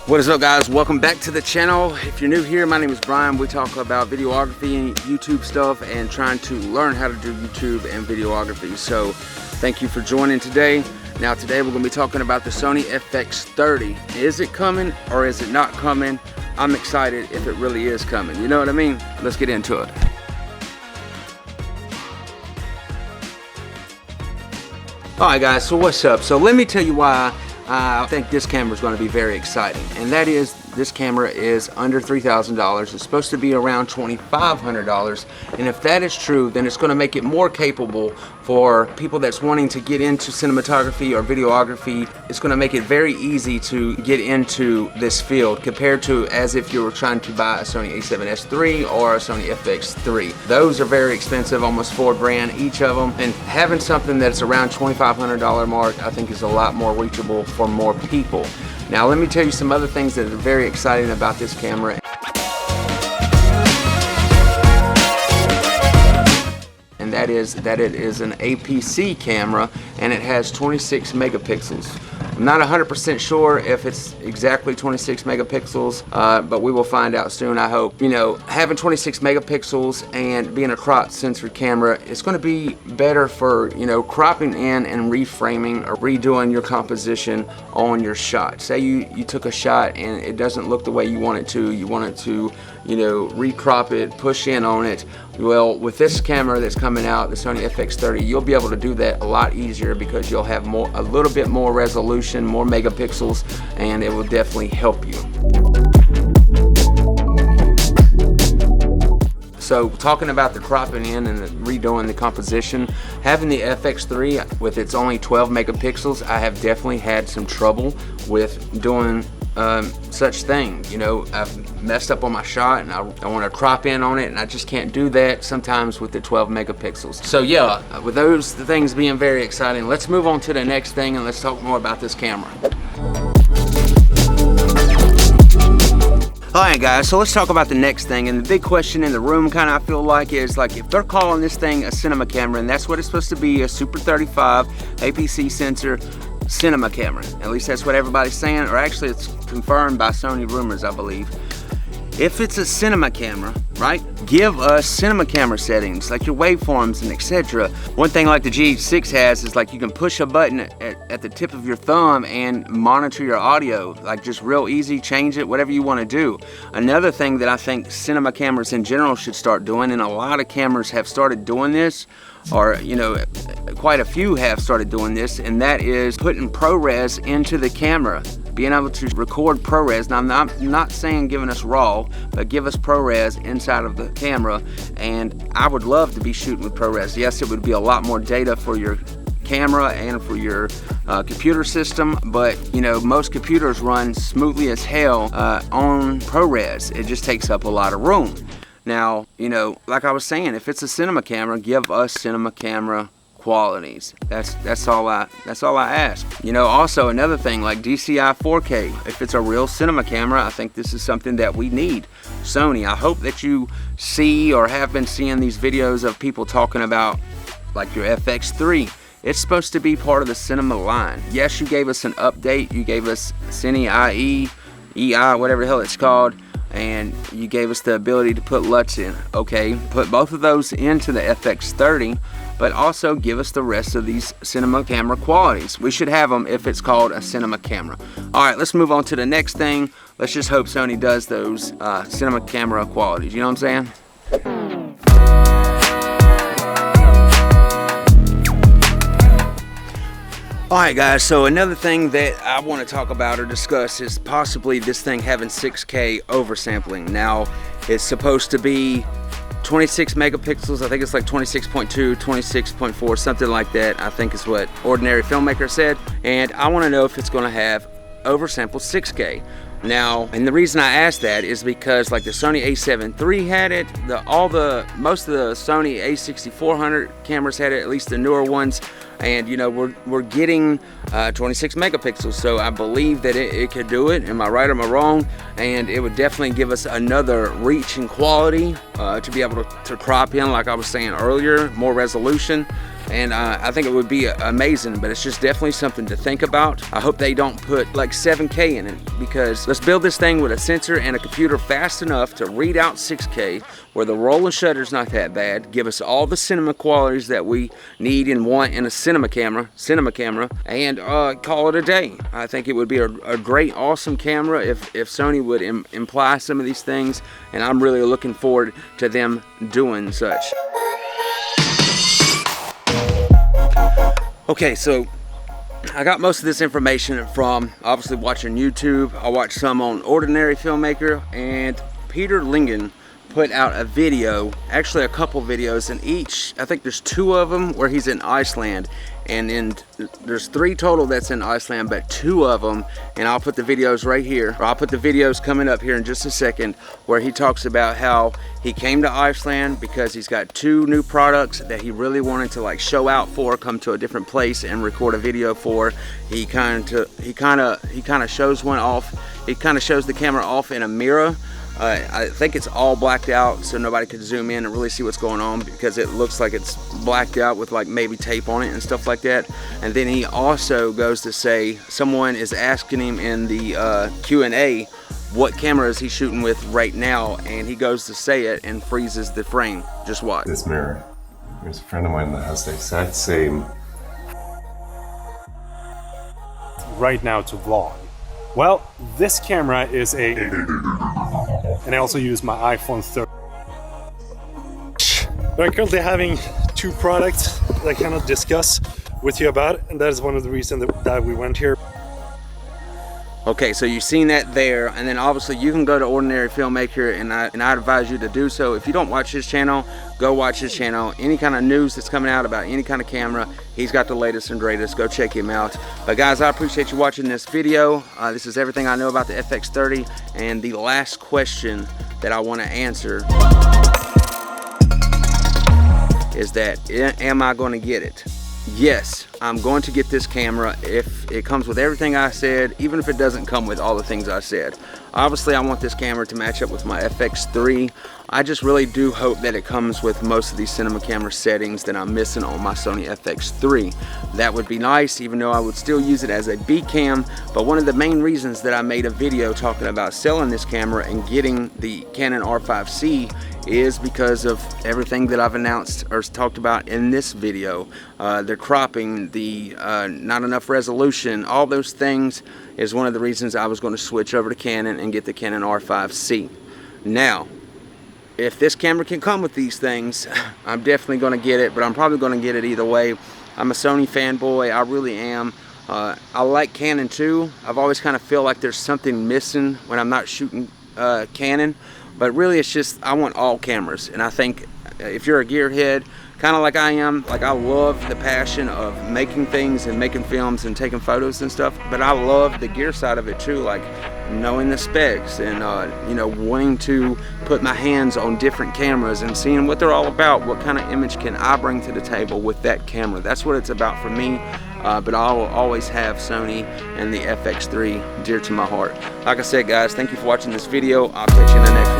What is up, guys? Welcome back to the channel. If you're new here, my name is Brian. We talk about videography and YouTube stuff and trying to learn how to do YouTube and videography. So thank you for joining today. Now today we're going to be talking about the Sony Fx30. Is it coming or is it not coming? I'm excited if it really is coming. You know what I mean? Let's get into it. Alright guys, so what's up? So let me tell you why I think this camera is going to be very exciting, and that is this camera is under $3,000. It's supposed to be around $2,500, and if that is true, then it's going to make it more capable for people that's wanting to get into cinematography or videography. It's going to make it very easy to get into this field compared to as if you were trying to buy a Sony a7S III or a Sony Fx30. Those are very expensive, almost $4,000 each of them, and having something that's around $2,500 mark I think is a lot more reachable for more people. Now let me tell you some other things that are very exciting about this camera. And that is that it is an APS-C camera and it has 26 megapixels. I'm not 100% sure if it's exactly 26 megapixels, but we will find out soon, I hope. You know, having 26 megapixels and being a crop sensor camera, it's going to be better for, you know, cropping in and reframing or redoing your composition on your shot. Say you took a shot and it doesn't look the way you want it to, you know, recrop it, push in on it. Well, with this camera that's coming out, the Sony Fx30, you'll be able to do that a lot easier because you'll have a little bit more resolution, more megapixels, and it will definitely help you. So talking about the cropping in and redoing the composition, having the Fx3 with its only 12 megapixels, I have definitely had some trouble with doing such thing. You know, I've messed up on my shot and I want to crop in on it and I just can't do that sometimes with the 12 megapixels. So yeah, with those things being very exciting, let's move on to the next thing and let's talk more about this camera. Alright guys, so let's talk about the next thing, and the big question in the room kind of I feel like is like if they're calling this thing a cinema camera, and that's what it's supposed to be, a Super 35 APS-C sensor cinema camera. At least that's what everybody's saying, or actually it's confirmed by Sony ROMORS, I believe. If it's a cinema camera, right, give us cinema camera settings like your waveforms and etc. One thing like the GH6 has is like you can push a button at the tip of your thumb and monitor your audio, like just real easy, change it, whatever you want to do. Another thing that I think cinema cameras in general should start doing, and a lot of cameras have started doing this, or you know, quite a few have started doing this, and that is putting ProRes into the camera. Being able to record ProRes. Now I'm not saying giving us RAW, but give us ProRes inside of the camera, and I would love to be shooting with ProRes. Yes, it would be a lot more data for your camera and for your computer system, but you know, most computers run smoothly as hell on ProRes. It just takes up a lot of room. Now, you know, like I was saying, if it's a cinema camera, give us cinema camera qualities. That's all I ask. You know, also another thing like DCI 4K. If it's a real cinema camera, I think this is something that we need. Sony, I hope that you see or have been seeing these videos of people talking about like your Fx3. It's supposed to be part of the cinema line. Yes, you gave us an update. You gave us Cine IE, EI, whatever the hell it's called, and you gave us the ability to put LUTs in. Okay, put both of those into the Fx30, but also give us the rest of these cinema camera qualities. We should have them if it's called a cinema camera. Alright, let's move on to the next thing. Let's just hope Sony does those cinema camera qualities. You know what I'm saying? Alright guys, so another thing that I want to talk about or discuss is possibly this thing having 6K oversampling. Now, it's supposed to be 26 megapixels, I think it's like 26.2, 26.4, something like that, I think is what Ordinary Filmmaker said, and I want to know if it's going to have oversampled 6K. Now, and the reason I asked that is because like the Sony a7 III had it, most of the Sony a6400 cameras had it, at least the newer ones, and you know, we're getting 26 megapixels, so I believe that it could do it. Am I right or am I wrong? And it would definitely give us another reach and quality to be able to crop in, like I was saying earlier, more resolution. and I think it would be amazing, but it's just definitely something to think about. I hope they don't put like 7K in it, because let's build this thing with a sensor and a computer fast enough to read out 6K, where the roll and shutter's not that bad, give us all the cinema qualities that we need and want in a cinema camera, and call it a day. I think it would be a great, awesome camera if Sony would imply some of these things, and I'm really looking forward to them doing such. Okay, so I got most of this information from obviously watching YouTube. I watched some on Ordinary Filmmaker, and Peter Lindgren put out a video, actually a couple videos, and each, I think there's 2 of them where he's in Iceland, and there's 3 total that's in Iceland, but 2 of them, and I'll put the videos right here, or I'll put the videos coming up here in just a second, where he talks about how he came to Iceland because he's got 2 new products that he really wanted to like show out for, come to a different place and record a video for. He kind of shows one off. He kind of shows the camera off in a mirror. I think it's all blacked out, so nobody could zoom in and really see what's going on, because it looks like it's blacked out with like maybe tape on it and stuff like that. And then he also goes to say, someone is asking him in the Q&A, what camera is he shooting with right now, and he goes to say it and freezes the frame. Just watch. This mirror. There's a friend of mine that has the exact same. Right now to vlog. Well, this camera is a, and I also use my iPhone 30. We're currently having 2 products that I cannot discuss with you about, and that is one of the reasons that we went here. Okay, so you've seen that there, and then obviously you can go to Ordinary Filmmaker, and I advise you to do so. If you don't watch his channel, go watch his channel. Any kind of news that's coming out about any kind of camera, he's got the latest and greatest. Go check him out. But guys, I appreciate you watching this video. This is everything I know about the FX30, and the last question that I want to answer is that, am I going to get it? Yes, I'm going to get this camera if it comes with everything I said, even if it doesn't come with all the things I said. Obviously, I want this camera to match up with my FX3. I just really do hope that it comes with most of these cinema camera settings that I'm missing on my Sony Fx3. That would be nice, even though I would still use it as a B cam. But one of the main reasons that I made a video talking about selling this camera and getting the Canon R5C is because of everything that I've announced or talked about in this video. The cropping, the not enough resolution, all those things is one of the reasons I was going to switch over to Canon and get the Canon R5C. Now, if this camera can come with these things, I'm definitely going to get it, but I'm probably going to get it either way. I'm a Sony fanboy, I really am. I like Canon too. I've always kind of feel like there's something missing when I'm not shooting Canon, but really it's just I want all cameras. And I think if you're a gearhead, kind of like I am, like I love the passion of making things and making films and taking photos and stuff, but I love the gear side of it too, like knowing the specs and you know, wanting to put my hands on different cameras and seeing what they're all about. What kind of image can I bring to the table with that camera? That's what it's about for me. But I will always have Sony and the FX3 dear to my heart. Like I said, guys, thank you for watching this video. I'll catch you in the next one.